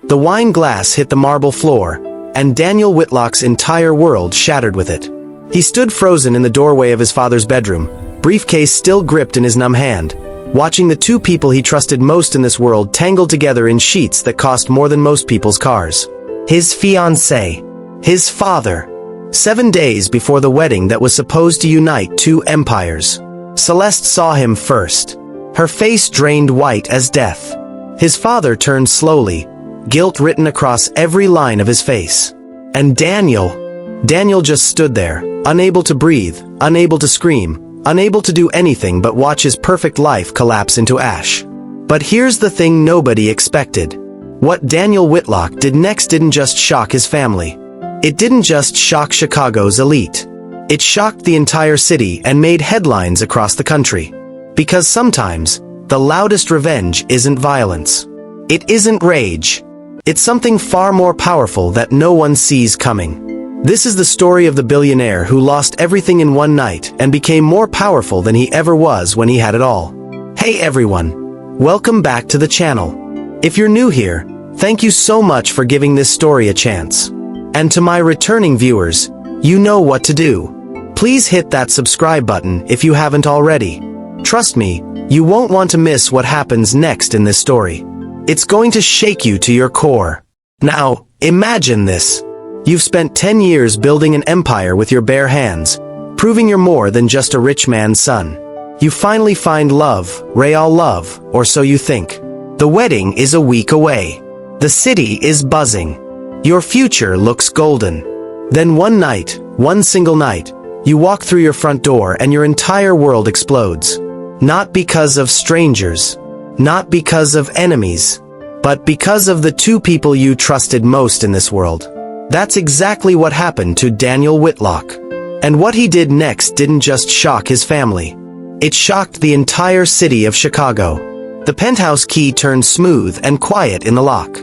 The wine glass hit the marble floor, and Daniel Whitlock's entire world shattered with it. He stood frozen in the doorway of his father's bedroom, briefcase still gripped in his numb hand, watching the two people he trusted most in this world tangled together in sheets that cost more than most people's cars. His fiancée. His father. 7 days before the wedding that was supposed to unite two empires. Celeste saw him first. Her face drained white as death. His father turned slowly, guilt written across every line of his face. And Daniel just stood there, unable to breathe, unable to scream, unable to do anything but watch his perfect life collapse into ash. But here's the thing nobody expected. What Daniel Whitlock did next didn't just shock his family. It didn't just shock Chicago's elite. It shocked the entire city and made headlines across the country. Because sometimes, the loudest revenge isn't violence. It isn't rage. It's something far more powerful that no one sees coming. This is the story of the billionaire who lost everything in one night and became more powerful than he ever was when he had it all. Hey everyone! Welcome back to the channel. If you're new here, thank you so much for giving this story a chance. And to my returning viewers, you know what to do. Please hit that subscribe button if you haven't already. Trust me, you won't want to miss what happens next in this story. It's going to shake you to your core. Now, imagine this. You've spent 10 years building an empire with your bare hands, proving you're more than just a rich man's son. You finally find love, real love, or so you think. The wedding is a week away. The city is buzzing. Your future looks golden. Then one single night, you walk through your front door and your entire world explodes. Not because of strangers, not because of enemies, but because of the two people you trusted most in this world. That's exactly what happened to Daniel Whitlock. And what he did next didn't just shock his family. It shocked the entire city of Chicago. The penthouse key turned smooth and quiet in the lock.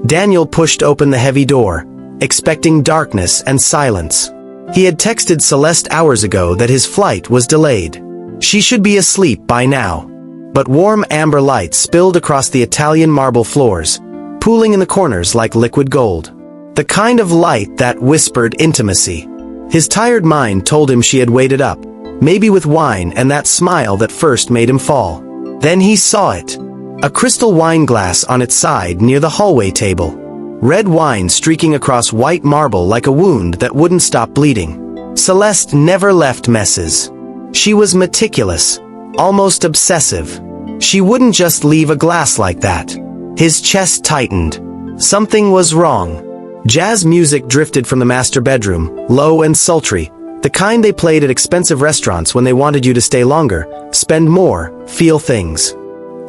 Daniel pushed open the heavy door, expecting darkness and silence. He had texted Celeste hours ago that his flight was delayed. She should be asleep by now. But warm amber light spilled across the Italian marble floors, pooling in the corners like liquid gold. The kind of light that whispered intimacy. His tired mind told him she had waited up, maybe with wine and that smile that first made him fall. Then he saw it. A crystal wine glass on its side near the hallway table. Red wine streaking across white marble like a wound that wouldn't stop bleeding. Celeste never left messes. She was meticulous, almost obsessive. She wouldn't just leave a glass like that. His chest tightened. Something was wrong. Jazz music drifted from the master bedroom, low and sultry, the kind they played at expensive restaurants when they wanted you to stay longer, spend more, feel things.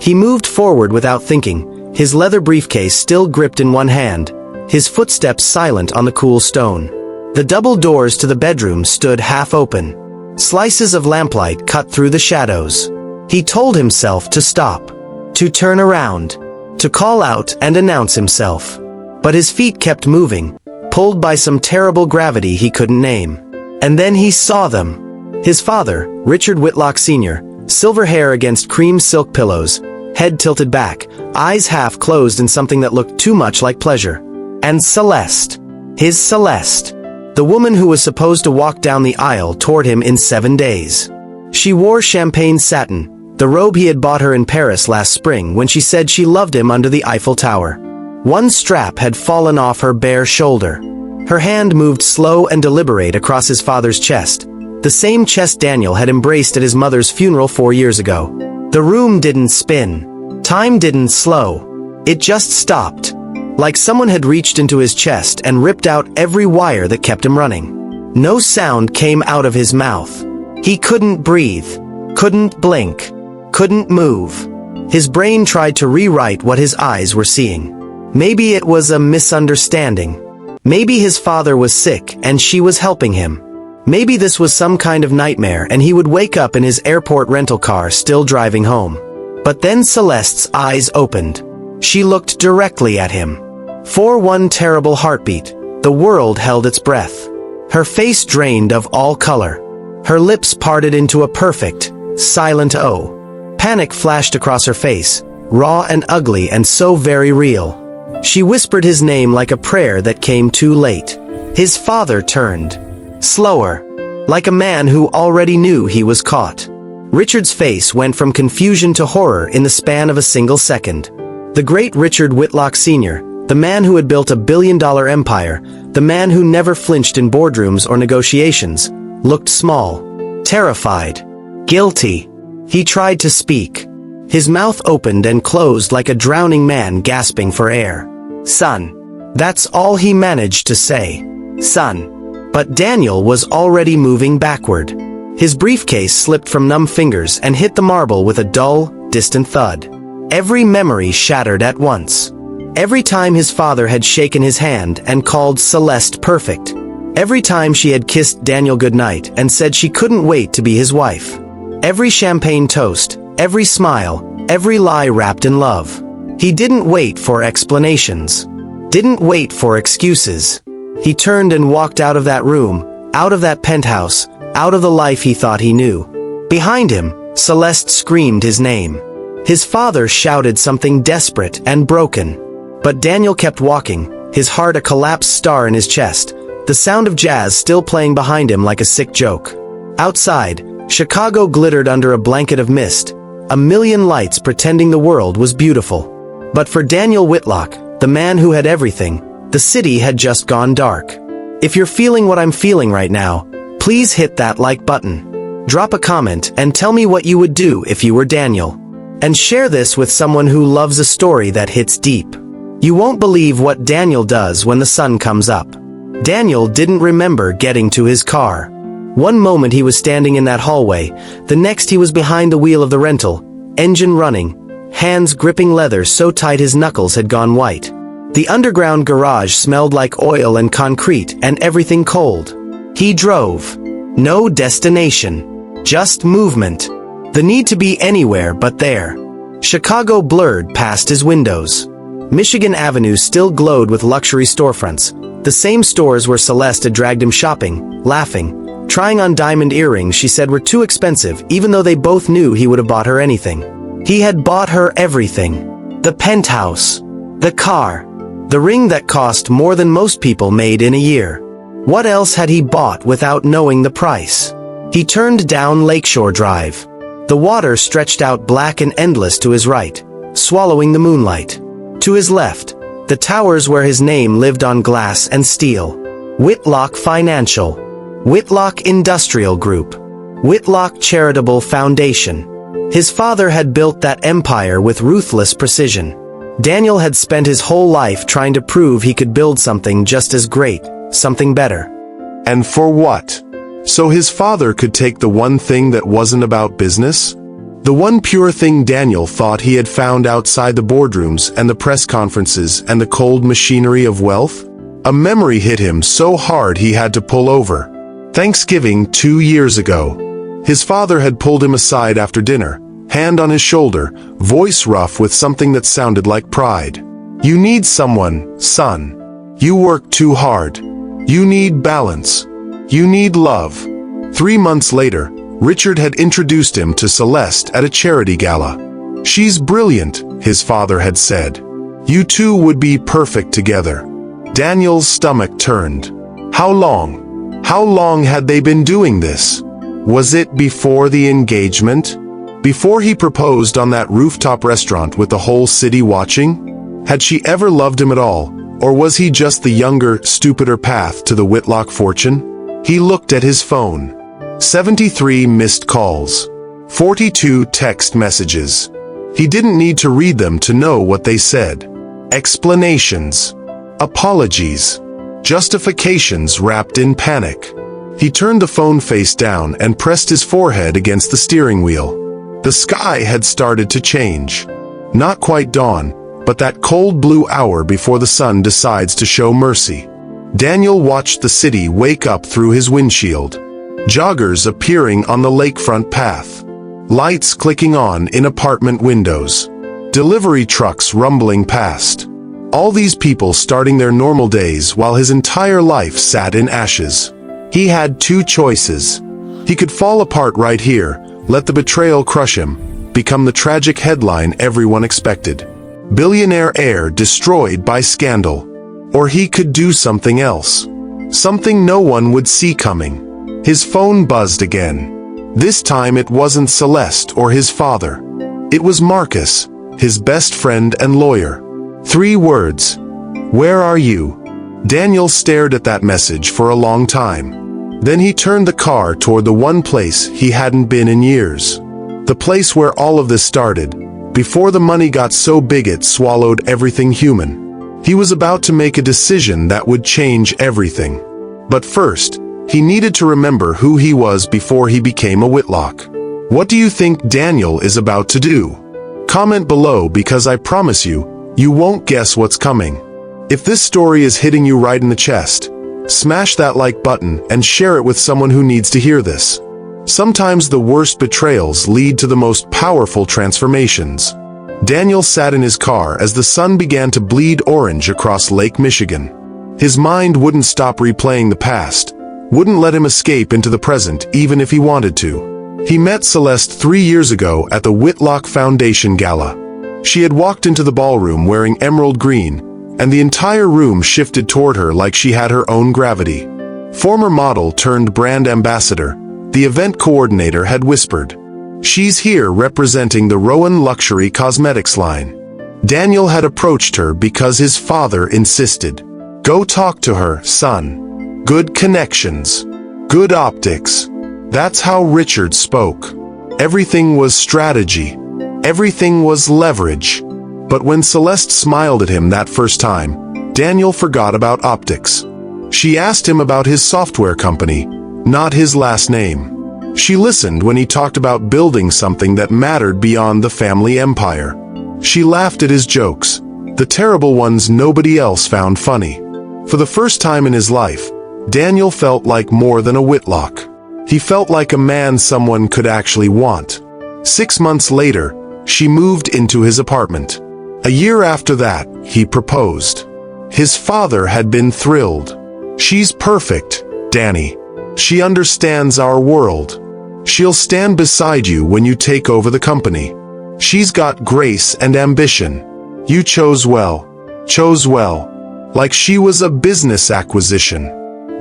He moved forward without thinking, his leather briefcase still gripped in one hand, his footsteps silent on the cool stone. The double doors to the bedroom stood half open. Slices of lamplight cut through the shadows. He told himself to stop, to turn around, to call out and announce himself. But his feet kept moving, pulled by some terrible gravity he couldn't name. And then he saw them. His father, Richard Whitlock Sr., silver hair against cream silk pillows, head tilted back, eyes half closed in something that looked too much like pleasure. And Celeste. His Celeste. The woman who was supposed to walk down the aisle toward him in 7 days. She wore champagne satin, the robe he had bought her in Paris last spring when she said she loved him under the Eiffel Tower. One strap had fallen off her bare shoulder. Her hand moved slow and deliberate across his father's chest, the same chest Daniel had embraced at his mother's funeral 4 years ago. The room didn't spin. Time didn't slow. It just stopped. Like someone had reached into his chest and ripped out every wire that kept him running. No sound came out of his mouth. He couldn't breathe, couldn't blink, couldn't move. His brain tried to rewrite what his eyes were seeing. Maybe it was a misunderstanding. Maybe his father was sick and she was helping him. Maybe this was some kind of nightmare and he would wake up in his airport rental car still driving home. But then Celeste's eyes opened. She looked directly at him. For one terrible heartbeat, the world held its breath. Her face drained of all color. Her lips parted into a perfect, silent O. Panic flashed across her face, raw and ugly and so very real. She whispered his name like a prayer that came too late. His father turned. Slower. Like a man who already knew he was caught. Richard's face went from confusion to horror in the span of a single second. The great Richard Whitlock Sr., the man who had built a billion-dollar empire, the man who never flinched in boardrooms or negotiations, looked small, terrified, guilty. He tried to speak. His mouth opened and closed like a drowning man gasping for air. "Son." That's all he managed to say. "Son." But Daniel was already moving backward. His briefcase slipped from numb fingers and hit the marble with a dull, distant thud. Every memory shattered at once. Every time his father had shaken his hand and called Celeste perfect. Every time she had kissed Daniel goodnight and said she couldn't wait to be his wife. Every champagne toast, every smile, every lie wrapped in love. He didn't wait for explanations. Didn't wait for excuses. He turned and walked out of that room, out of that penthouse, out of the life he thought he knew. Behind him, Celeste screamed his name. His father shouted something desperate and broken. But Daniel kept walking, his heart a collapsed star in his chest, the sound of jazz still playing behind him like a sick joke. Outside, Chicago glittered under a blanket of mist, a million lights pretending the world was beautiful. But for Daniel Whitlock, the man who had everything, the city had just gone dark. If you're feeling what I'm feeling right now, please hit that like button. Drop a comment and tell me what you would do if you were Daniel. And share this with someone who loves a story that hits deep. You won't believe what Daniel does when the sun comes up. Daniel didn't remember getting to his car. One moment he was standing in that hallway, the next he was behind the wheel of the rental, engine running, hands gripping leather so tight his knuckles had gone white. The underground garage smelled like oil and concrete and everything cold. He drove. No destination. Just movement. The need to be anywhere but there. Chicago blurred past his windows. Michigan Avenue still glowed with luxury storefronts, the same stores where Celeste had dragged him shopping, laughing, trying on diamond earrings she said were too expensive even though they both knew he would have bought her anything. He had bought her everything. The penthouse. The car. The ring that cost more than most people made in a year. What else had he bought without knowing the price? He turned down Lakeshore Drive. The water stretched out black and endless to his right, swallowing the moonlight. To his left, the towers where his name lived on glass and steel. Whitlock Financial. Whitlock Industrial Group. Whitlock Charitable Foundation. His father had built that empire with ruthless precision. Daniel had spent his whole life trying to prove he could build something just as great, something better. And for what? So his father could take the one thing that wasn't about business? The one pure thing Daniel thought he had found outside the boardrooms and the press conferences and the cold machinery of wealth? A memory hit him so hard he had to pull over. Thanksgiving 2 years ago. His father had pulled him aside after dinner, hand on his shoulder, voice rough with something that sounded like pride. "You need someone, son. You work too hard. You need balance. You need love." 3 months later, Richard had introduced him to Celeste at a charity gala. "She's brilliant," his father had said. "You two would be perfect together." Daniel's stomach turned. How long? How long had they been doing this? Was it before the engagement? Before he proposed on that rooftop restaurant with the whole city watching? Had she ever loved him at all, or was he just the younger, stupider path to the Whitlock fortune? He looked at his phone. 73 missed calls. 42 text messages. He didn't need to read them to know what they said. Explanations. Apologies. Justifications wrapped in panic. He turned the phone face down and pressed his forehead against the steering wheel. The sky had started to change. Not quite dawn, but that cold blue hour before the sun decides to show mercy. Daniel watched the city wake up through his windshield. Joggers appearing on the lakefront path. Lights clicking on in apartment windows. Delivery trucks rumbling past. All these people starting their normal days while his entire life sat in ashes. He had two choices. He could fall apart right here, let the betrayal crush him, become the tragic headline everyone expected. Billionaire heir destroyed by scandal. Or he could do something else. Something no one would see coming. His phone buzzed again. This time it wasn't Celeste or his father. It was Marcus, his best friend and lawyer. 3 words. "Where are you?" Daniel stared at that message for a long time. Then he turned the car toward the one place he hadn't been in years. The place where all of this started, before the money got so big it swallowed everything human. He was about to make a decision that would change everything. But first, he needed to remember who he was before he became a Whitlock. What do you think Daniel is about to do? Comment below because I promise you, you won't guess what's coming. If this story is hitting you right in the chest, smash that like button and share it with someone who needs to hear this. Sometimes the worst betrayals lead to the most powerful transformations. Daniel sat in his car as the sun began to bleed orange across Lake Michigan. His mind wouldn't stop replaying the past, wouldn't let him escape into the present even if he wanted to. He met Celeste 3 years ago at the Whitlock Foundation Gala. She had walked into the ballroom wearing emerald green, and the entire room shifted toward her like she had her own gravity. Former model turned brand ambassador, the event coordinator had whispered, "She's here representing the Rowan Luxury Cosmetics line." Daniel had approached her because his father insisted. "Go talk to her, son. Good connections. Good optics." That's how Richard spoke. Everything was strategy. Everything was leverage. But when Celeste smiled at him that first time, Daniel forgot about optics. She asked him about his software company, not his last name. She listened when he talked about building something that mattered beyond the family empire. She laughed at his jokes, the terrible ones nobody else found funny. For the first time in his life, Daniel felt like more than a Whitlock. He felt like a man someone could actually want. 6 months later, she moved into his apartment. A year after that, he proposed. His father had been thrilled. "She's perfect, Danny. She understands our world. She'll stand beside you when you take over the company. She's got grace and ambition. You chose well. Chose well. Like she was a business acquisition."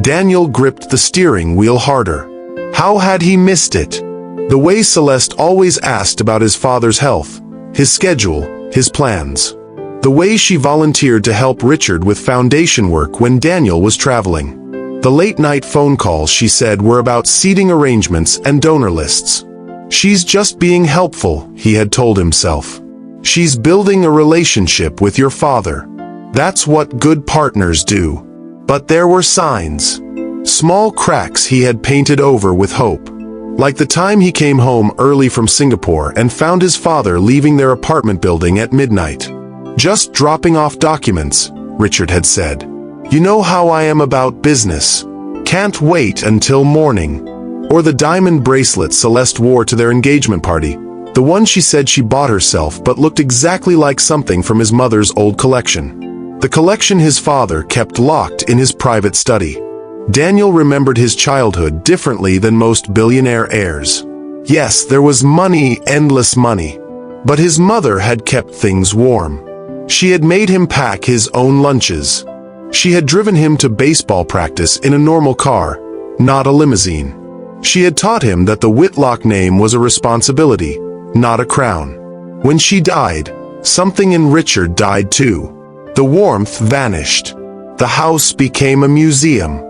Daniel gripped the steering wheel harder. How had he missed it? The way Celeste always asked about his father's health, his schedule, his plans. The way she volunteered to help Richard with foundation work when Daniel was traveling. The late-night phone calls she said were about seating arrangements and donor lists. She's just being helpful, he had told himself. She's building a relationship with your father. That's what good partners do. But there were signs. Small cracks he had painted over with hope. Like the time he came home early from Singapore and found his father leaving their apartment building at midnight. "Just dropping off documents," Richard had said. "You know how I am about business. Can't wait until morning." Or the diamond bracelet Celeste wore to their engagement party, the one she said she bought herself but looked exactly like something from his mother's old collection. The collection his father kept locked in his private study. Daniel remembered his childhood differently than most billionaire heirs. Yes, there was money, endless money. But his mother had kept things warm. She had made him pack his own lunches. She had driven him to baseball practice in a normal car, not a limousine. She had taught him that the Whitlock name was a responsibility, not a crown. When she died, something in Richard died too. The warmth vanished. The house became a museum.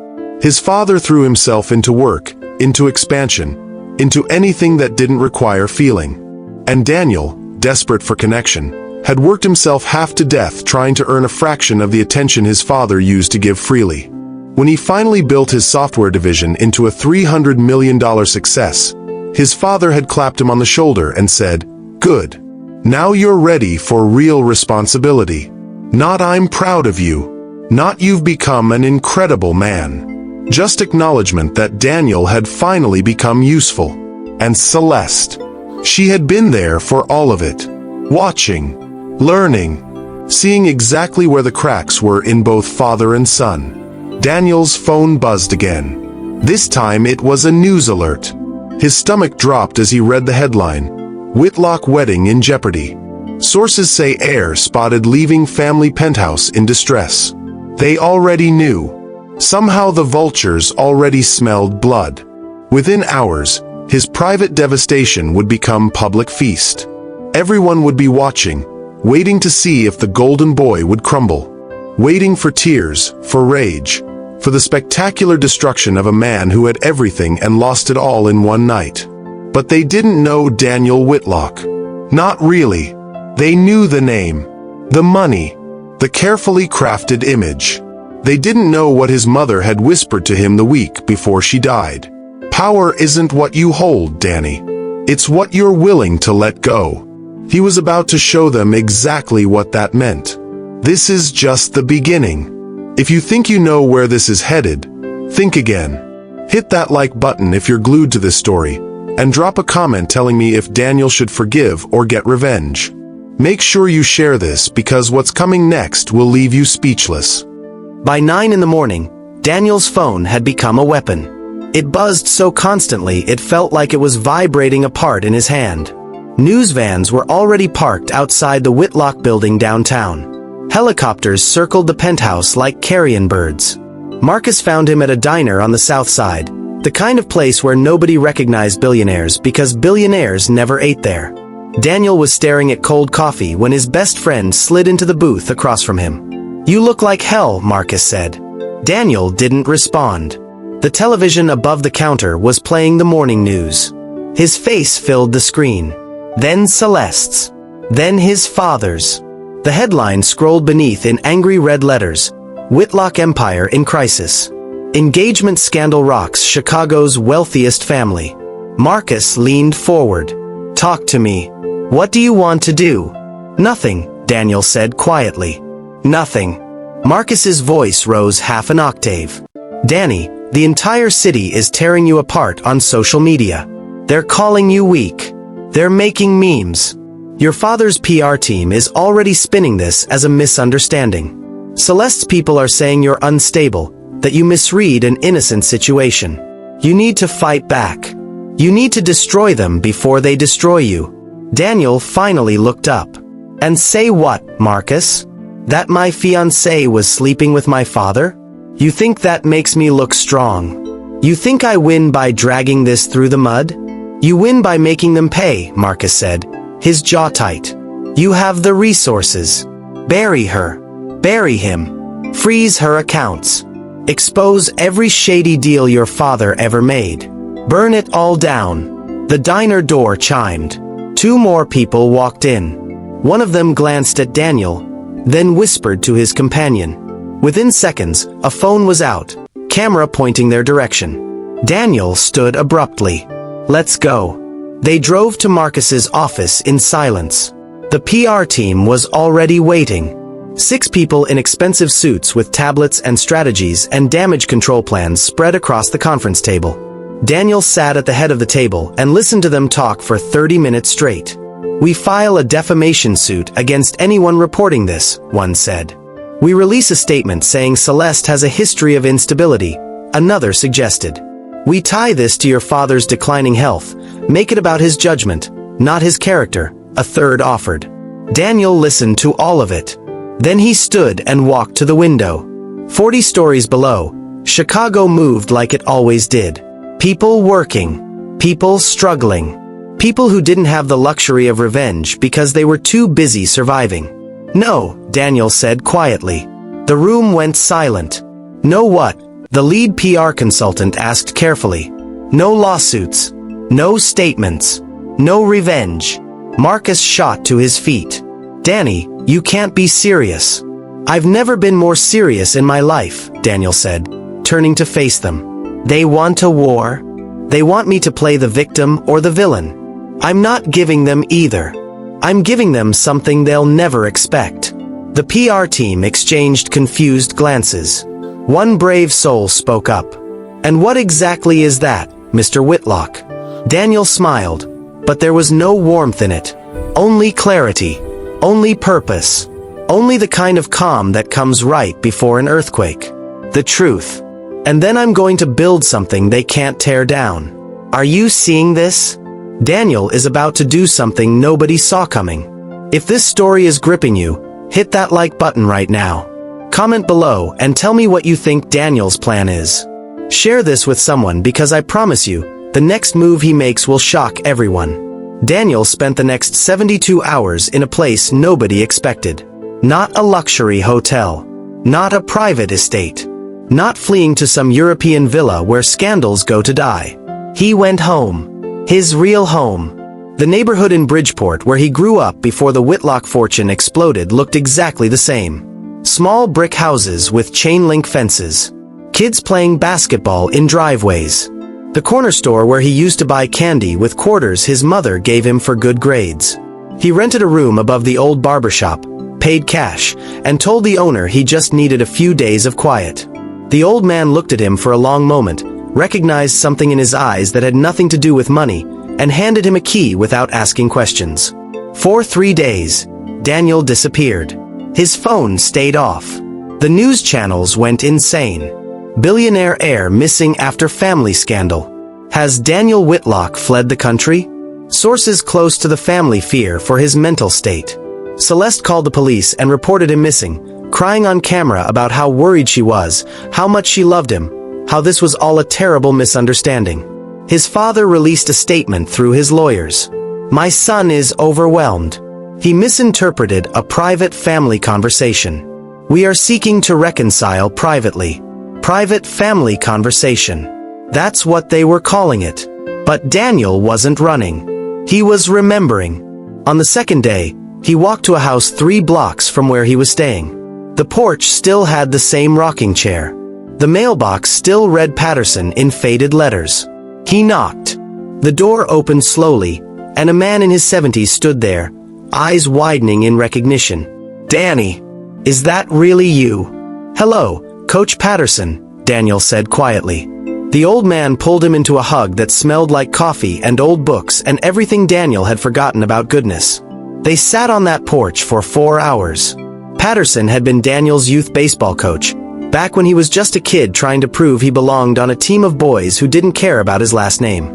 His father threw himself into work, into expansion, into anything that didn't require feeling. And Daniel, desperate for connection, had worked himself half to death trying to earn a fraction of the attention his father used to give freely. When he finally built his software division into a $300 million success, his father had clapped him on the shoulder and said, "Good. Now you're ready for real responsibility. Not I'm proud of you. Not you've become an incredible man." Just acknowledgement that Daniel had finally become useful. And Celeste. She had been there for all of it. Watching. Learning. Seeing exactly where the cracks were in both father and son. Daniel's phone buzzed again. This time it was a news alert. His stomach dropped as he read the headline, "Whitlock Wedding in Jeopardy." Sources say heir spotted leaving family penthouse in distress. They already knew. Somehow the vultures already smelled blood. Within hours, his private devastation would become public feast. Everyone would be watching, waiting to see if the golden boy would crumble. Waiting for tears, for rage, for the spectacular destruction of a man who had everything and lost it all in one night. But they didn't know Daniel Whitlock. Not really. They knew the name, the money, the carefully crafted image. They didn't know what his mother had whispered to him the week before she died. Power isn't what you hold, Danny. It's what you're willing to let go. He was about to show them exactly what that meant. This is just the beginning. If you think you know where this is headed, think again. Hit that like button if you're glued to this story, and drop a comment telling me if Daniel should forgive or get revenge. Make sure you share this because what's coming next will leave you speechless. By 9 in the morning, Daniel's phone had become a weapon. It buzzed so constantly it felt like it was vibrating apart in his hand. News vans were already parked outside the Whitlock building downtown. Helicopters circled the penthouse like carrion birds. Marcus found him at a diner on the south side, the kind of place where nobody recognized billionaires because billionaires never ate there. Daniel was staring at cold coffee when his best friend slid into the booth across from him. "You look like hell," Marcus said. Daniel didn't respond. The television above the counter was playing the morning news. His face filled the screen. Then Celeste's. Then his father's. The headline scrolled beneath in angry red letters, "Whitlock Empire in Crisis. Engagement Scandal Rocks Chicago's Wealthiest Family." Marcus leaned forward. "Talk to me. What do you want to do?" "Nothing," Daniel said quietly. "Nothing." Marcus's voice rose half an octave. "Danny, the entire city is tearing you apart on social media. They're calling you weak. They're making memes. Your father's PR team is already spinning this as a misunderstanding. Celeste's people are saying you're unstable, that you misread an innocent situation. You need to fight back. You need to destroy them before they destroy you." Daniel finally looked up. "And say what, Marcus? That my fiancée was sleeping with my father? You think that makes me look strong? You think I win by dragging this through the mud? You win by making them pay," Marcus said, his jaw tight. "You have the resources. Bury her. Bury him. Freeze her accounts. Expose every shady deal your father ever made. Burn it all down." The diner door chimed. 2 more people walked in. One of them glanced at Daniel, then whispered to his companion. Within seconds, a phone was out, camera pointing their direction. Daniel stood abruptly. "Let's go." They drove to Marcus's office in silence. The PR team was already waiting. 6 people in expensive suits with tablets and strategies and damage control plans spread across the conference table. Daniel sat at the head of the table and listened to them talk for 30 minutes straight. "We file a defamation suit against anyone reporting this," one said. "We release a statement saying Celeste has a history of instability," another suggested. "We tie this to your father's declining health, make it about his judgment, not his character," a third offered. Daniel listened to all of it. Then he stood and walked to the window. 40 stories below, Chicago moved like it always did. People working. People struggling. People who didn't have the luxury of revenge because they were too busy surviving. "No," Daniel said quietly. The room went silent. "No what?" the lead PR consultant asked carefully. "No lawsuits. No statements. No revenge." Marcus shot to his feet. "Danny, you can't be serious." "I've never been more serious in my life," Daniel said, turning to face them. "They want a war. They want me to play the victim or the villain. I'm not giving them either. I'm giving them something they'll never expect." The PR team exchanged confused glances. One brave soul spoke up. "And what exactly is that, Mr. Whitlock?" Daniel smiled, but there was no warmth in it. Only clarity. Only purpose. Only the kind of calm that comes right before an earthquake. The truth. "And then I'm going to build something they can't tear down. Are you seeing this? Daniel is about to do something nobody saw coming. If this story is gripping you, hit that like button right now. Comment below and tell me what you think Daniel's plan is. Share this with someone because I promise you, the next move he makes will shock everyone. Daniel spent the next 72 hours in a place nobody expected. Not a luxury hotel. Not a private estate. Not fleeing to some European villa where scandals go to die. He went home. His real home. The neighborhood in Bridgeport where he grew up before the Whitlock fortune exploded looked exactly the same. Small brick houses with chain-link fences. Kids playing basketball in driveways. The corner store where he used to buy candy with quarters his mother gave him for good grades. He rented a room above the old barbershop, paid cash, and told the owner he just needed a few days of quiet. The old man looked at him for a long moment, recognized something in his eyes that had nothing to do with money, and handed him a key without asking questions. For 3 days, Daniel disappeared. His phone stayed off. The news channels went insane. Billionaire heir missing after family scandal. Has Daniel Whitlock fled the country? Sources close to the family fear for his mental state. Celeste called the police and reported him missing, crying on camera about how worried she was, how much she loved him, how this was all a terrible misunderstanding. His father released a statement through his lawyers. My son is overwhelmed. He misinterpreted a private family conversation. We are seeking to reconcile privately. Private family conversation. That's what they were calling it. But Daniel wasn't running. He was remembering. On the second day, he walked to a house 3 blocks from where he was staying. The porch still had the same rocking chair. The mailbox still read Patterson in faded letters. He knocked. The door opened slowly, and a man in his 70s stood there, eyes widening in recognition. Danny, is that really you? Hello, Coach Patterson, Daniel said quietly. The old man pulled him into a hug that smelled like coffee and old books and everything Daniel had forgotten about goodness. They sat on that porch for 4 hours. Patterson had been Daniel's youth baseball coach, back when he was just a kid trying to prove he belonged on a team of boys who didn't care about his last name.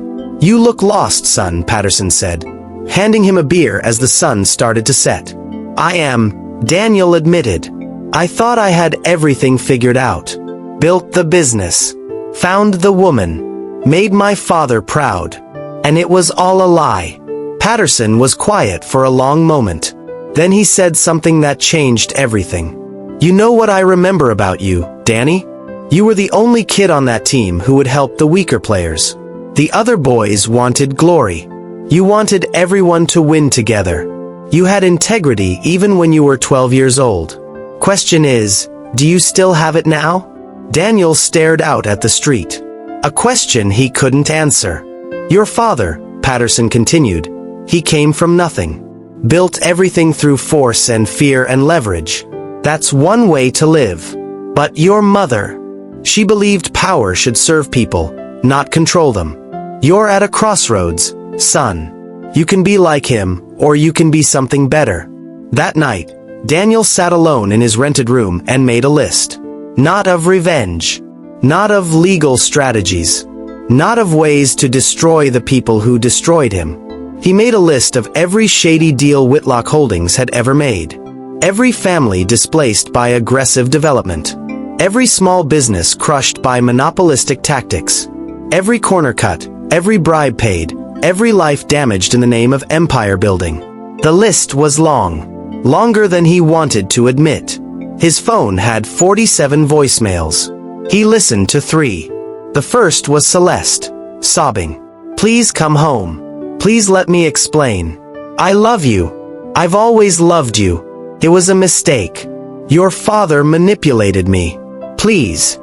You look lost, son, Patterson said, handing him a beer as the sun started to set. I am, Daniel admitted. I thought I had everything figured out. Built the business. Found the woman. Made my father proud. And it was all a lie. Patterson was quiet for a long moment. Then he said something that changed everything. You know what I remember about you, Danny? You were the only kid on that team who would help the weaker players. The other boys wanted glory. You wanted everyone to win together. You had integrity even when you were 12 years old. Question is, do you still have it now? Daniel stared out at the street. A question he couldn't answer. Your father, Patterson continued, he came from nothing. Built everything through force and fear and leverage. That's one way to live. But your mother, she believed power should serve people, not control them. You're at a crossroads, son. You can be like him, or you can be something better. That night, Daniel sat alone in his rented room and made a list. Not of revenge. Not of legal strategies. Not of ways to destroy the people who destroyed him. He made a list of every shady deal Whitlock Holdings had ever made. Every family displaced by aggressive development. Every small business crushed by monopolistic tactics. Every corner cut, every bribe paid, every life damaged in the name of empire building. The list was long. Longer than he wanted to admit. His phone had 47 voicemails. He listened to 3. The first was Celeste, sobbing. Please come home. Please let me explain. I love you. I've always loved you. It was a mistake. Your father manipulated me. Please.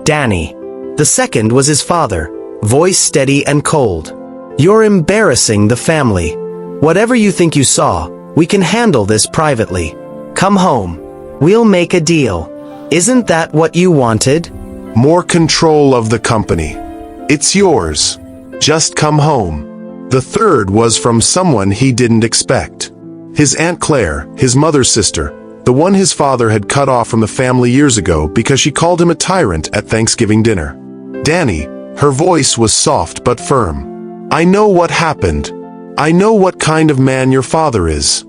Danny. The second was his father, voice steady and cold. You're embarrassing the family. Whatever you think you saw, we can handle this privately. Come home. We'll make a deal. Isn't that what you wanted? More control of the company. It's yours. Just come home. The third was from someone he didn't expect. His Aunt Claire, his mother's sister, the one his father had cut off from the family years ago because she called him a tyrant at Thanksgiving dinner. Danny, her voice was soft but firm. I know what happened. I know what kind of man your father is.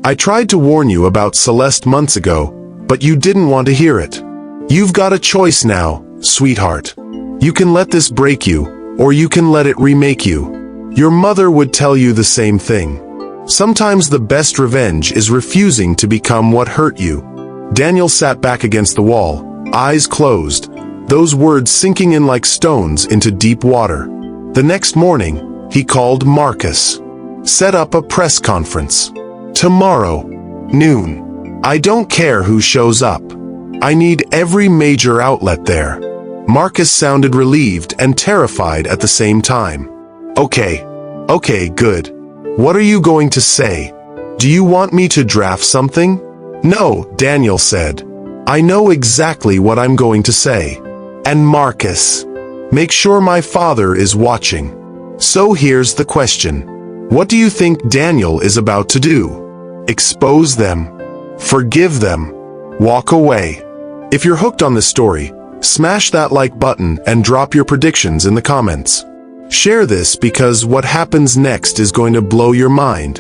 I tried to warn you about Celeste months ago, but you didn't want to hear it. You've got a choice now, sweetheart. You can let this break you, or you can let it remake you. Your mother would tell you the same thing. Sometimes the best revenge is refusing to become what hurt you. Daniel sat back against the wall, eyes closed, those words sinking in like stones into deep water. The next morning, he called Marcus. Set up a press conference. Tomorrow, noon. I don't care who shows up. I need every major outlet there. Marcus sounded relieved and terrified at the same time. Okay, good. What are you going to say? Do you want me to draft something? No, Daniel said. I know exactly what I'm going to say. And Marcus, make sure my father is watching. So here's the question. What do you think Daniel is about to do? Expose them? Forgive them? Walk away? If you're hooked on this story, smash that like button and drop your predictions in the comments. Share this because what happens next is going to blow your mind.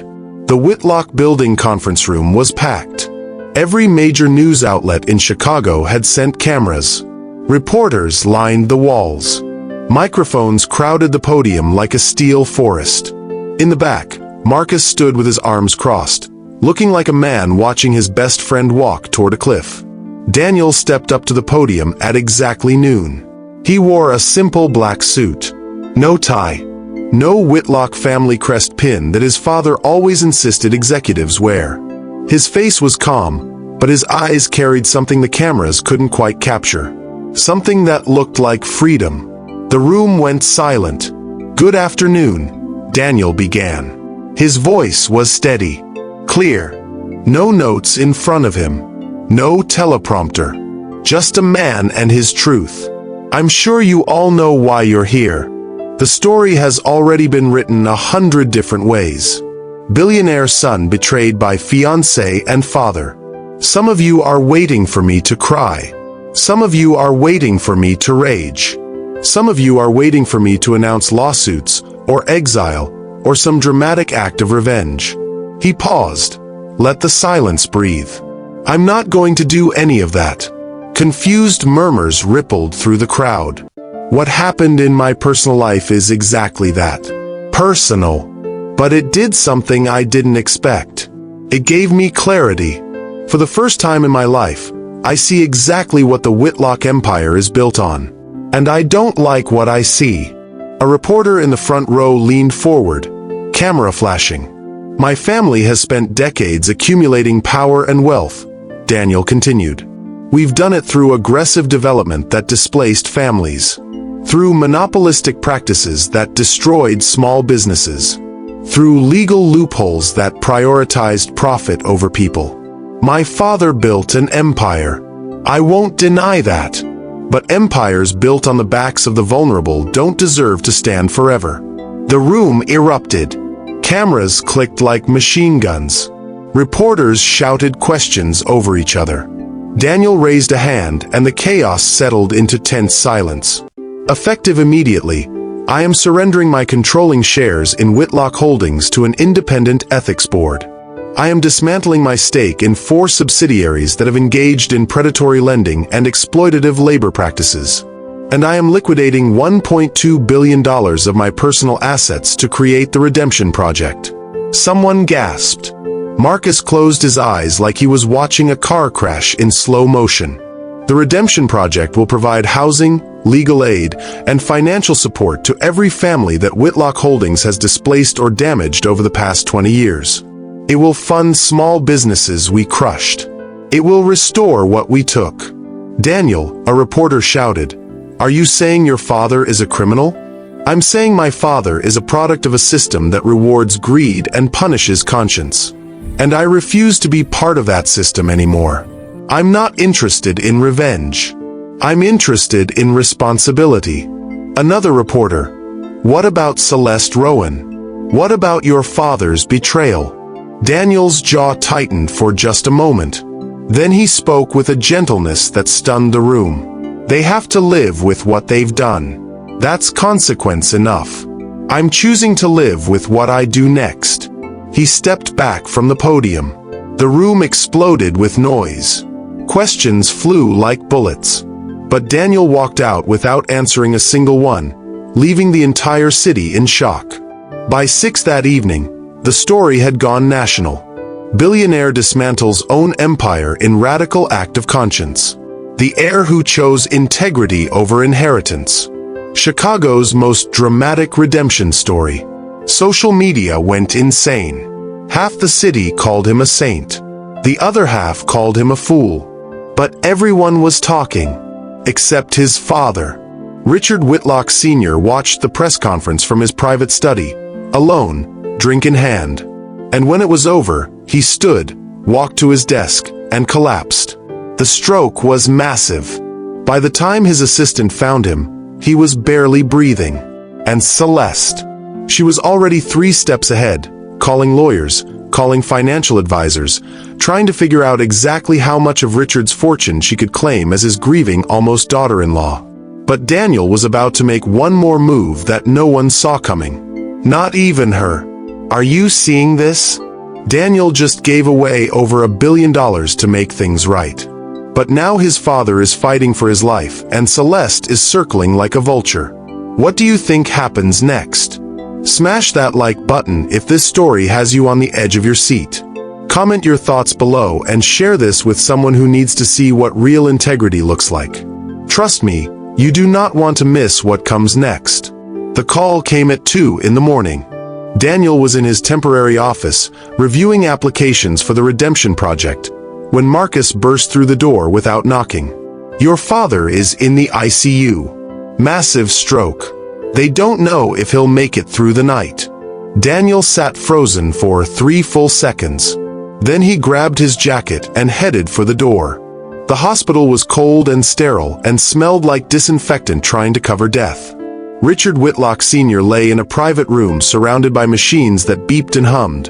The Whitlock building conference room was packed. Every major news outlet in Chicago had sent cameras. Reporters lined the walls. Microphones crowded the podium like a steel forest. In the back, Marcus stood with his arms crossed, looking like a man watching his best friend walk toward a cliff. Daniel stepped up to the podium at exactly noon. He wore a simple black suit. No tie. No Whitlock family crest pin that his father always insisted executives wear. His face was calm, but his eyes carried something the cameras couldn't quite capture. Something that looked like freedom. The room went silent. Good afternoon, Daniel began. His voice was steady, clear. No notes in front of him. No teleprompter. Just a man and his truth. I'm sure you all know why you're here. The story has already been written 100 different ways. Billionaire son betrayed by fiancé and father. Some of you are waiting for me to cry. Some of you are waiting for me to rage. Some of you are waiting for me to announce lawsuits, or exile, or some dramatic act of revenge. He paused. Let the silence breathe. I'm not going to do any of that. Confused murmurs rippled through the crowd. What happened in my personal life is exactly that. Personal. But it did something I didn't expect. It gave me clarity. For the first time in my life, I see exactly what the Whitlock empire is built on. And I don't like what I see. A reporter in the front row leaned forward, camera flashing. My family has spent decades accumulating power and wealth, Daniel continued. We've done it through aggressive development that displaced families. Through monopolistic practices that destroyed small businesses. Through legal loopholes that prioritized profit over people. My father built an empire. I won't deny that. But empires built on the backs of the vulnerable don't deserve to stand forever. The room erupted. Cameras clicked like machine guns. Reporters shouted questions over each other. Daniel raised a hand and the chaos settled into tense silence. Effective immediately, I am surrendering my controlling shares in Whitlock Holdings to an independent ethics board. I am dismantling my stake in 4 subsidiaries that have engaged in predatory lending and exploitative labor practices. And I am liquidating $1.2 billion of my personal assets to create the Redemption Project. Someone gasped. Marcus closed his eyes like he was watching a car crash in slow motion. The Redemption Project will provide housing, legal aid, and financial support to every family that Whitlock Holdings has displaced or damaged over the past 20 years. It will fund small businesses we crushed. It will restore what we took. Daniel, a reporter shouted, "Are you saying your father is a criminal?" "I'm saying my father is a product of a system that rewards greed and punishes conscience. And I refuse to be part of that system anymore. I'm not interested in revenge. I'm interested in responsibility." Another reporter, "What about Celeste Rowan? What about your father's betrayal?" Daniel's jaw tightened for just a moment. Then he spoke with a gentleness that stunned the room. "They have to live with what they've done. That's consequence enough. I'm choosing to live with what I do next." He stepped back from the podium. The room exploded with noise. Questions flew like bullets. But Daniel walked out without answering a single one, leaving the entire city in shock. By 6 that evening, the story had gone national. Billionaire dismantles own empire in radical act of conscience. The heir who chose integrity over inheritance. Chicago's most dramatic redemption story. Social media went insane. Half the city called him a saint. The other half called him a fool. But everyone was talking, except his father. Richard Whitlock Sr. watched the press conference from his private study, alone, drink in hand. And when it was over, he stood, walked to his desk, and collapsed. The stroke was massive. By the time his assistant found him, he was barely breathing. And Celeste. She was already 3 steps ahead, calling lawyers, calling financial advisors, trying to figure out exactly how much of Richard's fortune she could claim as his grieving almost daughter-in-law. But Daniel was about to make one more move that no one saw coming. Not even her. Are you seeing this? Daniel just gave away over $1 billion to make things right. But now his father is fighting for his life, and Celeste is circling like a vulture. What do you think happens next? Smash that like button if this story has you on the edge of your seat. Comment your thoughts below and share this with someone who needs to see what real integrity looks like. Trust me, you do not want to miss what comes next. The call came at 2 in the morning. Daniel was in his temporary office, reviewing applications for the redemption project, when Marcus burst through the door without knocking. Your father is in the ICU. Massive stroke. They don't know if he'll make it through the night. Daniel sat frozen for 3 full seconds. Then he grabbed his jacket and headed for the door. The hospital was cold and sterile and smelled like disinfectant trying to cover death. Richard Whitlock Sr. lay in a private room surrounded by machines that beeped and hummed,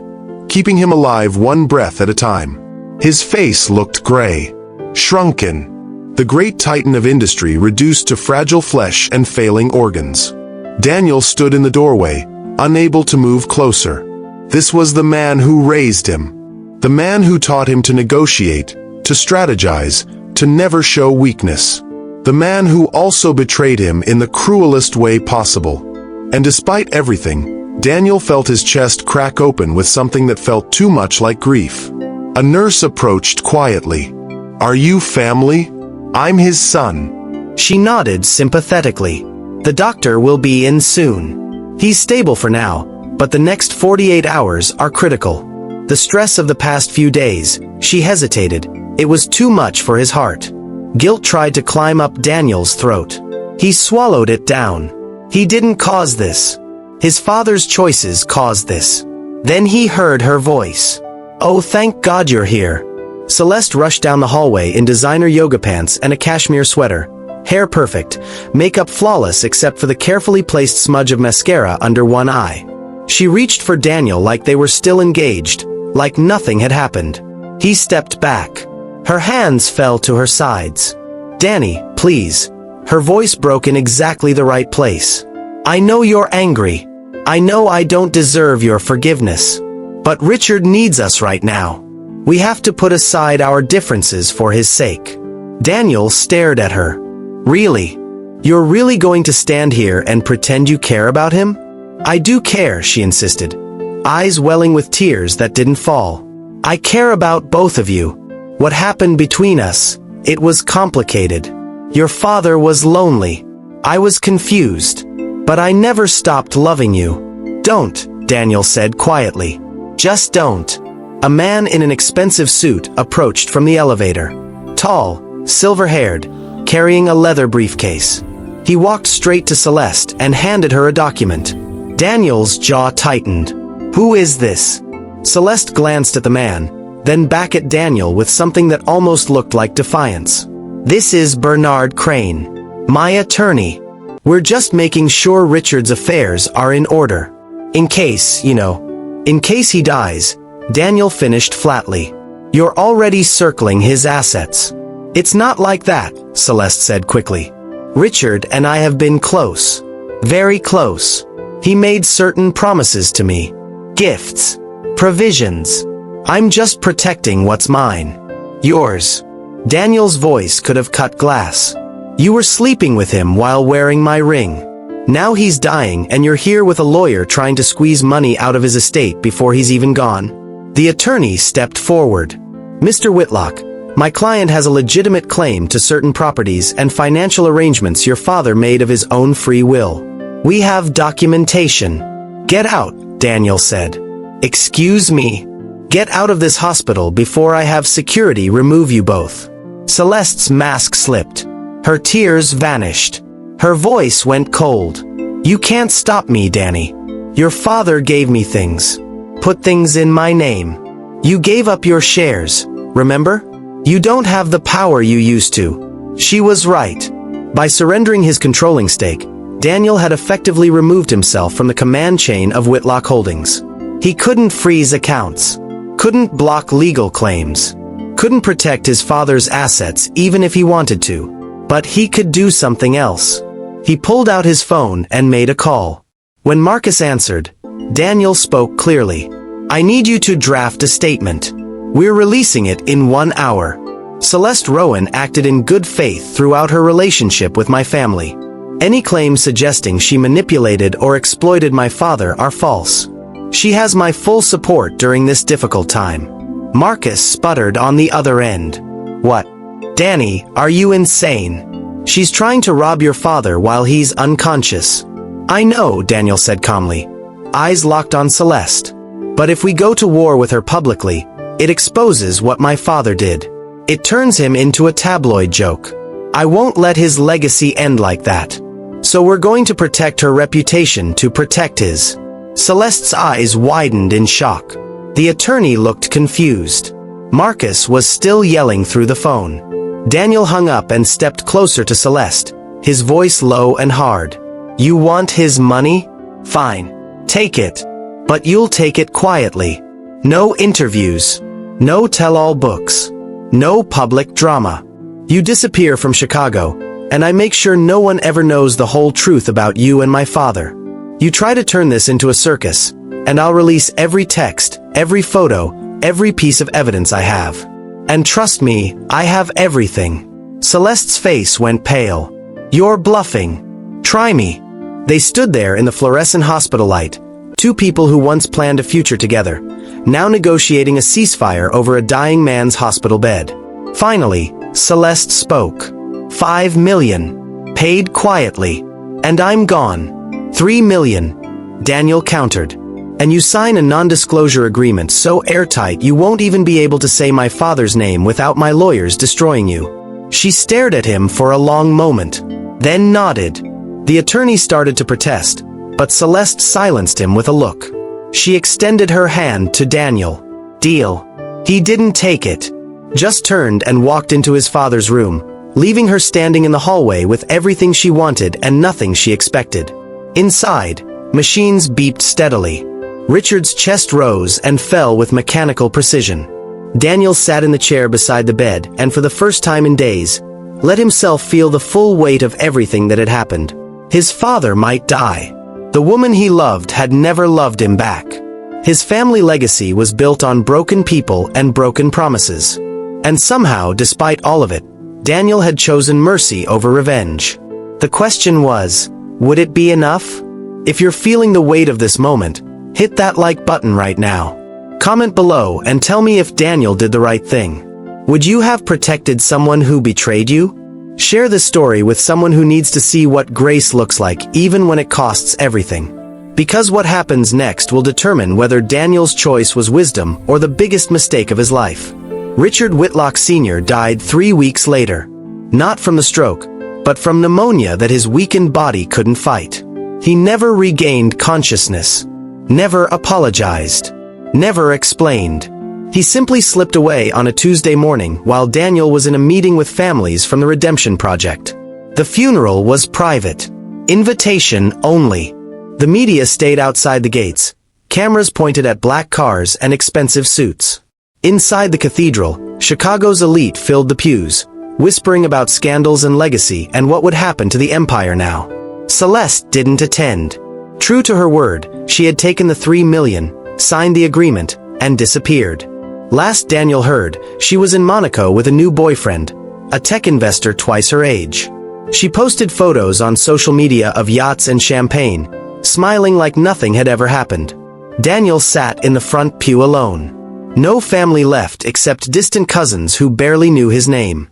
keeping him alive one breath at a time. His face looked gray, shrunken, the great titan of industry reduced to fragile flesh and failing organs. Daniel stood in the doorway, unable to move closer. This was the man who raised him. The man who taught him to negotiate, to strategize, to never show weakness. The man who also betrayed him in the cruelest way possible. And despite everything, Daniel felt his chest crack open with something that felt too much like grief. A nurse approached quietly. "Are you family? I'm his son." She nodded sympathetically. The doctor will be in soon. He's stable for now, but the next 48 hours are critical. The stress of the past few days, she hesitated. It was too much for his heart. Guilt tried to climb up Daniel's throat. He swallowed it down. He didn't cause this. His father's choices caused this. Then he heard her voice. "Oh, thank God you're here." Celeste rushed down the hallway in designer yoga pants and a cashmere sweater. Hair perfect, makeup flawless except for the carefully placed smudge of mascara under one eye. She reached for Daniel like they were still engaged, like nothing had happened. He stepped back. Her hands fell to her sides. "Danny, please." Her voice broke in exactly the right place. "I know you're angry. I know I don't deserve your forgiveness. But Richard needs us right now. We have to put aside our differences for his sake." Daniel stared at her. "Really? You're really going to stand here and pretend you care about him?" "I do care," she insisted, eyes welling with tears that didn't fall. "I care about both of you. What happened between us, it was complicated. Your father was lonely. I was confused. But I never stopped loving you." "Don't," Daniel said quietly. "Just don't." A man in an expensive suit approached from the elevator. Tall, silver-haired, carrying a leather briefcase. He walked straight to Celeste and handed her a document. Daniel's jaw tightened. "Who is this?" Celeste glanced at the man, then back at Daniel with something that almost looked like defiance. "This is Bernard Crane, my attorney. We're just making sure Richard's affairs are in order. In case, in case he dies," Daniel finished flatly. "You're already circling his assets." "It's not like that," Celeste said quickly. "Richard and I have been close. Very close. He made certain promises to me. Gifts. Provisions. I'm just protecting what's mine. Yours. Daniel's voice could have cut glass. You were sleeping with him while wearing my ring. Now he's dying and you're here with a lawyer trying to squeeze money out of his estate before he's even gone. The attorney stepped forward. Mr. Whitlock, my client has a legitimate claim to certain properties and financial arrangements your father made of his own free will. We have documentation. Get out, Daniel said. Excuse me. Get out of this hospital before I have security remove you both. Celeste's mask slipped. Her tears vanished. Her voice went cold. You can't stop me, Danny. Your father gave me things. Put things in my name. You gave up your shares, remember? You don't have the power you used to. She was right. By surrendering his controlling stake, Daniel had effectively removed himself from the command chain of Whitlock Holdings. He couldn't freeze accounts. Couldn't block legal claims. Couldn't protect his father's assets even if he wanted to. But he could do something else. He pulled out his phone and made a call. When Marcus answered, Daniel spoke clearly. I need you to draft a statement. We're releasing it in 1 hour. Celeste Rowan acted in good faith throughout her relationship with my family. Any claims suggesting she manipulated or exploited my father are false. She has my full support during this difficult time. Marcus sputtered on the other end. What? Danny, are you insane? She's trying to rob your father while he's unconscious. I know, Daniel said calmly, eyes locked on Celeste. But if we go to war with her publicly, it exposes what my father did. It turns him into a tabloid joke. I won't let his legacy end like that. So we're going to protect her reputation to protect his. Celeste's eyes widened in shock. The attorney looked confused. Marcus was still yelling through the phone. Daniel hung up and stepped closer to Celeste, his voice low and hard. You want his money? Fine. Take it. But you'll take it quietly. No interviews. No tell-all books. No public drama. You disappear from Chicago, and I make sure no one ever knows the whole truth about you and my father. You try to turn this into a circus, and I'll release every text, every photo, every piece of evidence I have. And trust me, I have everything. Celeste's face went pale. You're bluffing. Try me. They stood there in the fluorescent hospital light, two people who once planned a future together, now negotiating a ceasefire over a dying man's hospital bed. Finally, Celeste spoke. 5 million. Paid quietly. And I'm gone. 3 million. Daniel countered. And you sign a non-disclosure agreement so airtight you won't even be able to say my father's name without my lawyers destroying you. She stared at him for a long moment, then nodded. The attorney started to protest, but Celeste silenced him with a look. She extended her hand to Daniel. Deal. He didn't take it. Just turned and walked into his father's room, leaving her standing in the hallway with everything she wanted and nothing she expected. Inside, machines beeped steadily. Richard's chest rose and fell with mechanical precision. Daniel sat in the chair beside the bed and for the first time in days, let himself feel the full weight of everything that had happened. His father might die. The woman he loved had never loved him back. His family legacy was built on broken people and broken promises. And somehow, despite all of it, Daniel had chosen mercy over revenge. The question was, would it be enough? If you're feeling the weight of this moment, hit that like button right now. Comment below and tell me if Daniel did the right thing. Would you have protected someone who betrayed you? Share this story with someone who needs to see what grace looks like even when it costs everything. Because what happens next will determine whether Daniel's choice was wisdom or the biggest mistake of his life. Richard Whitlock Sr. died 3 weeks later. Not from the stroke, but from pneumonia that his weakened body couldn't fight. He never regained consciousness. Never apologized. Never explained. He simply slipped away on a Tuesday morning while Daniel was in a meeting with families from the Redemption Project. The funeral was private. Invitation only. The media stayed outside the gates, cameras pointed at black cars and expensive suits. Inside the cathedral, Chicago's elite filled the pews, whispering about scandals and legacy and what would happen to the empire now. Celeste didn't attend. True to her word, she had taken the 3 million, signed the agreement, and disappeared. Last Daniel heard, she was in Monaco with a new boyfriend, a tech investor twice her age. She posted photos on social media of yachts and champagne, smiling like nothing had ever happened. Daniel sat in the front pew alone. No family left except distant cousins who barely knew his name.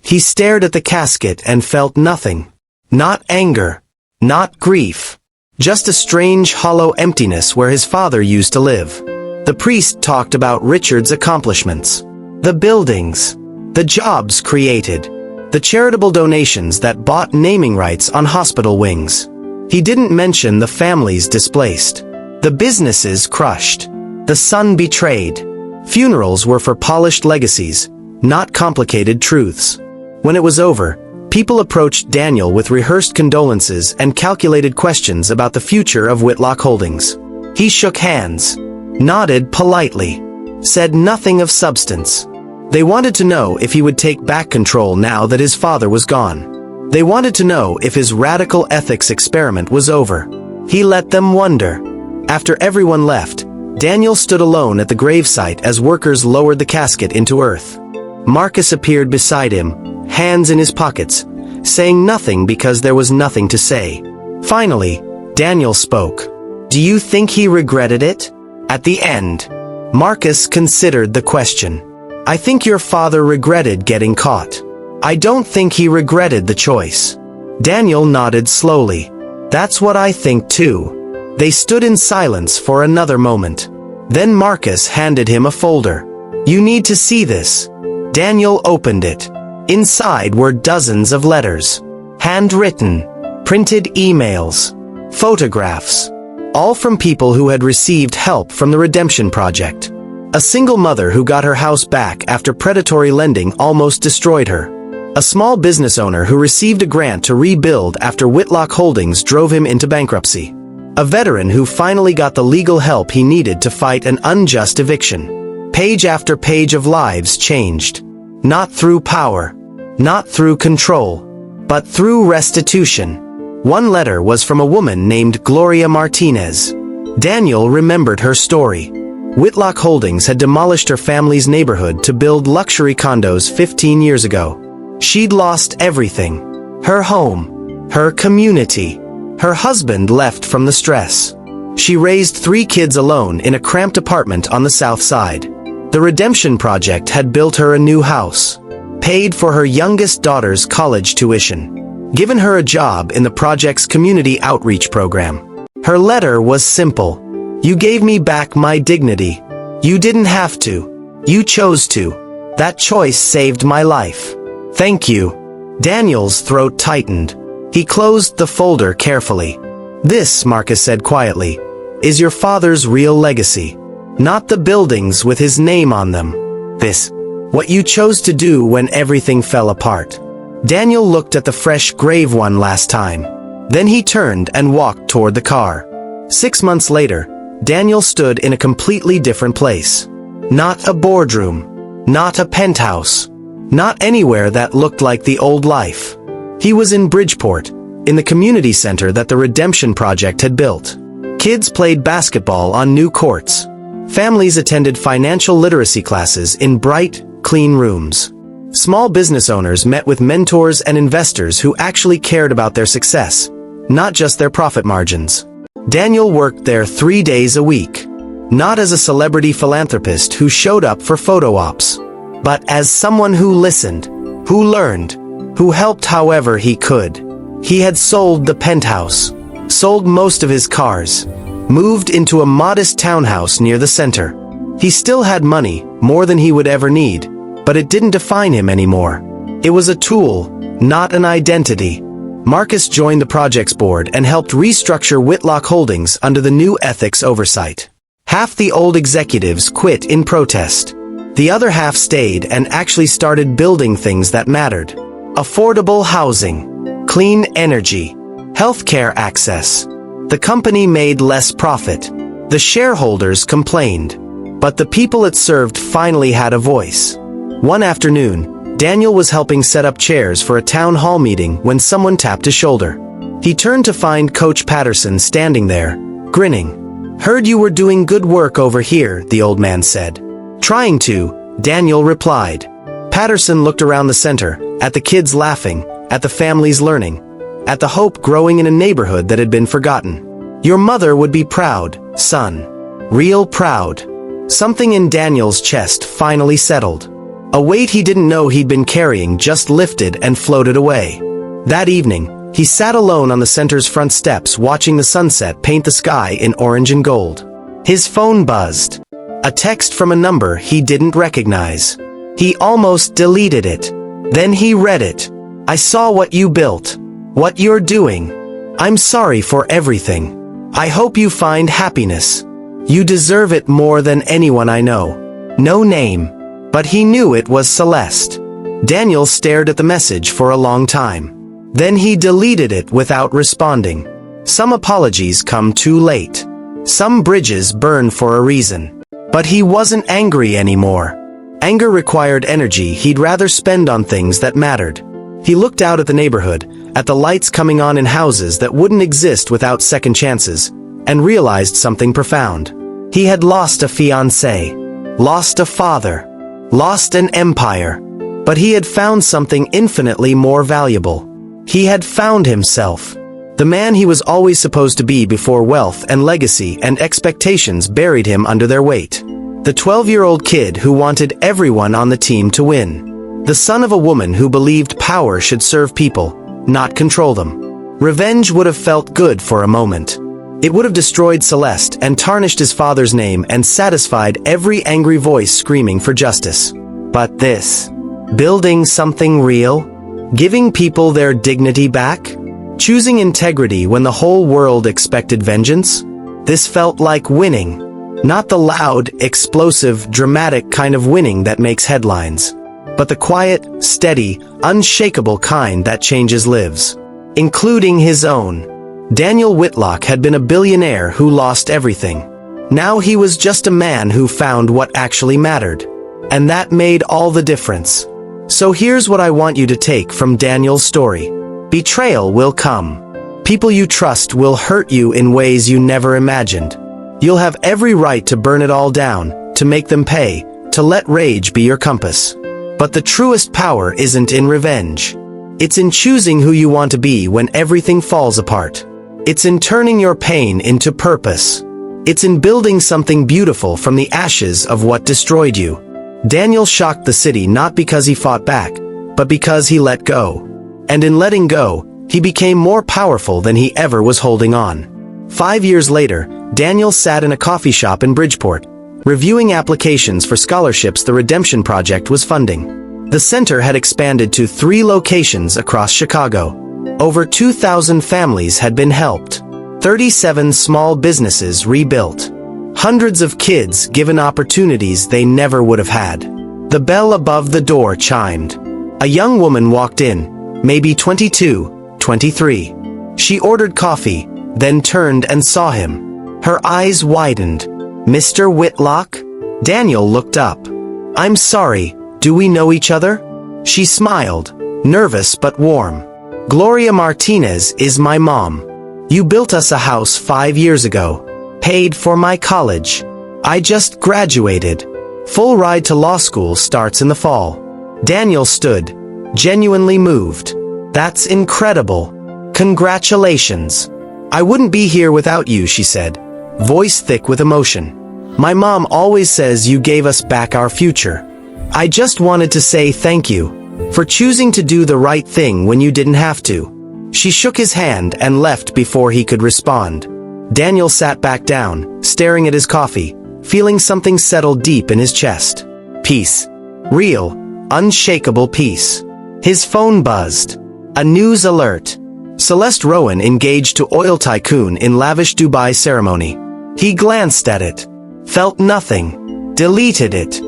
He stared at the casket and felt nothing. Not anger. Not grief. Just a strange, hollow emptiness where his father used to live. The priest talked about Richard's accomplishments. The buildings. The jobs created. The charitable donations that bought naming rights on hospital wings. He didn't mention the families displaced. The businesses crushed. The son betrayed. Funerals were for polished legacies, not complicated truths. When it was over, people approached Daniel with rehearsed condolences and calculated questions about the future of Whitlock Holdings. He shook hands, nodded politely, said nothing of substance. They wanted to know if he would take back control now that his father was gone. They wanted to know if his radical ethics experiment was over. He let them wonder. After everyone left, Daniel stood alone at the gravesite as workers lowered the casket into earth. Marcus appeared beside him, hands in his pockets, saying nothing because there was nothing to say. Finally, Daniel spoke. "Do you think he regretted it?" At the end, Marcus considered the question. "I think your father regretted getting caught. I don't think he regretted the choice." Daniel nodded slowly. "That's what I think too." They stood in silence for another moment. Then Marcus handed him a folder. "You need to see this." Daniel opened it. Inside were dozens of letters. Handwritten. Printed emails. Photographs. All from people who had received help from the Redemption Project. A single mother who got her house back after predatory lending almost destroyed her. A small business owner who received a grant to rebuild after Whitlock Holdings drove him into bankruptcy. A veteran who finally got the legal help he needed to fight an unjust eviction. Page after page of lives changed. Not through power, not through control, but through restitution. One letter was from a woman named Gloria Martinez. Daniel remembered her story. Whitlock Holdings had demolished her family's neighborhood to build luxury condos 15 years ago. She'd lost everything. Her home, her community. Her husband left from the stress. She raised 3 kids alone in a cramped apartment on the south side. The Redemption Project had built her a new house, paid for her youngest daughter's college tuition, given her a job in the project's community outreach program. Her letter was simple. "You gave me back my dignity. You didn't have to. You chose to. That choice saved my life. Thank you." Daniel's throat tightened. He closed the folder carefully. "This," Marcus said quietly, "is your father's real legacy. Not the buildings with his name on them. This, what you chose to do when everything fell apart." Daniel looked at the fresh grave one last time. Then he turned and walked toward the car. 6 months later, Daniel stood in a completely different place. Not a boardroom. Not a penthouse. Not anywhere that looked like the old life. He was in Bridgeport, in the community center that the Redemption Project had built. Kids played basketball on new courts. Families attended financial literacy classes in bright, clean rooms. Small business owners met with mentors and investors who actually cared about their success, not just their profit margins. Daniel worked there 3 days a week. Not as a celebrity philanthropist who showed up for photo ops, but as someone who listened, who learned, who helped however he could. He had sold the penthouse, sold most of his cars, moved into a modest townhouse near the center. He still had money, more than he would ever need, but it didn't define him anymore. It was a tool, not an identity. Marcus joined the project's board and helped restructure Whitlock Holdings under the new ethics oversight. Half the old executives quit in protest. The other half stayed and actually started building things that mattered. Affordable housing, clean energy, healthcare access. The company made less profit. The shareholders complained. But the people it served finally had a voice. One afternoon, Daniel was helping set up chairs for a town hall meeting when someone tapped his shoulder. He turned to find Coach Patterson standing there, grinning. "Heard you were doing good work over here," the old man said. Trying to, Daniel replied. Patterson looked around the center, at the kids laughing, at the families learning, at the hope growing in a neighborhood that had been forgotten. Your mother would be proud, son. Real proud. Something in Daniel's chest finally settled. A weight he didn't know he'd been carrying just lifted and floated away. That evening, he sat alone on the center's front steps watching the sunset paint the sky in orange and gold. His phone buzzed. A text from a number he didn't recognize. He almost deleted it. Then he read it. I saw what you built. What you're doing. I'm sorry for everything. I hope you find happiness. You deserve it more than anyone I know. No name. But he knew it was Celeste. Daniel stared at the message for a long time. Then he deleted it without responding. Some apologies come too late. Some bridges burn for a reason. But he wasn't angry anymore. Anger required energy he'd rather spend on things that mattered. He looked out at the neighborhood, at the lights coming on in houses that wouldn't exist without second chances, and realized something profound. He had lost a fiancée, lost a father, lost an empire, but he had found something infinitely more valuable. He had found himself. The man he was always supposed to be before wealth and legacy and expectations buried him under their weight. The 12-year-old kid who wanted everyone on the team to win. The son of a woman who believed power should serve people, not control them. Revenge would have felt good for a moment. It would have destroyed Celeste and tarnished his father's name and satisfied every angry voice screaming for justice. But this, building something real, giving people their dignity back, choosing integrity when the whole world expected vengeance, this felt like winning. Not the loud, explosive, dramatic kind of winning that makes headlines, but the quiet, steady, unshakable kind that changes lives, including his own. Daniel Whitlock had been a billionaire who lost everything. Now he was just a man who found what actually mattered. And that made all the difference. So here's what I want you to take from Daniel's story. Betrayal will come. People you trust will hurt you in ways you never imagined. You'll have every right to burn it all down, to make them pay, to let rage be your compass. But the truest power isn't in revenge. It's in choosing who you want to be when everything falls apart. It's in turning your pain into purpose. It's in building something beautiful from the ashes of what destroyed you. Daniel shocked the city not because he fought back, but because he let go. And in letting go, he became more powerful than he ever was holding on. 5 years later, Daniel sat in a coffee shop in Bridgeport, reviewing applications for scholarships the Redemption Project was funding. The center had expanded to 3 locations across Chicago. Over 2,000 families had been helped. 37 small businesses rebuilt. Hundreds of kids given opportunities they never would have had. The bell above the door chimed. A young woman walked in, maybe 22, 23. She ordered coffee, then turned and saw him. Her eyes widened. Mr. Whitlock? Daniel looked up. I'm sorry, do we know each other? She smiled, nervous but warm. Gloria Martinez is my mom. You built us a house 5 years ago. Paid for my college. I just graduated. Full ride to law school starts in the fall. Daniel stood, genuinely moved. That's incredible. Congratulations. I wouldn't be here without you, she said, voice thick with emotion. My mom always says you gave us back our future. I just wanted to say thank you for choosing to do the right thing when you didn't have to. She shook his hand and left before he could respond. Daniel sat back down, staring at his coffee, feeling something settle deep in his chest. Peace. Real, unshakable peace. His phone buzzed. A news alert. Celeste Rowan engaged to oil tycoon in lavish Dubai ceremony. He glanced at it. Felt nothing. Deleted it.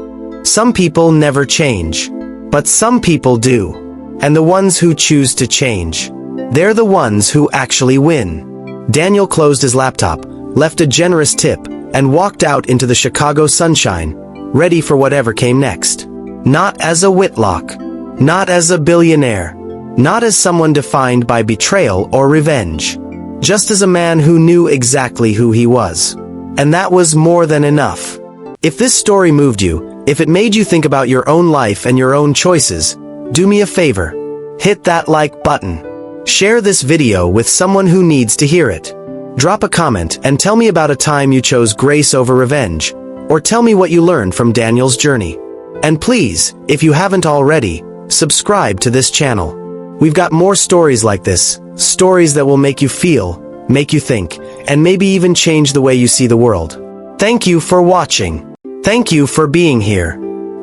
Some people never change. But some people do. And the ones who choose to change, they're the ones who actually win. Daniel closed his laptop, left a generous tip, and walked out into the Chicago sunshine, ready for whatever came next. Not as a Whitlock. Not as a billionaire. Not as someone defined by betrayal or revenge. Just as a man who knew exactly who he was. And that was more than enough. If this story moved you, If it made you think about your own life and your own choices, do me a favor. Hit that like button. Share this video with someone who needs to hear it. Drop a comment and tell me about a time you chose grace over revenge, or tell me what you learned from Daniel's journey. And please, if you haven't already, subscribe to this channel. We've got more stories like this, stories that will make you feel, make you think, and maybe even change the way you see the world. Thank you for watching. Thank you for being here.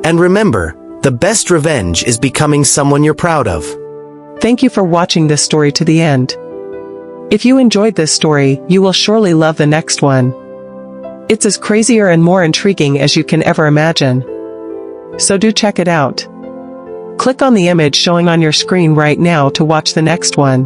And remember, the best revenge is becoming someone you're proud of. Thank you for watching this story to the end. If you enjoyed this story, you will surely love the next one. It's as crazier and more intriguing as you can ever imagine. So do check it out. Click on the image showing on your screen right now to watch the next one.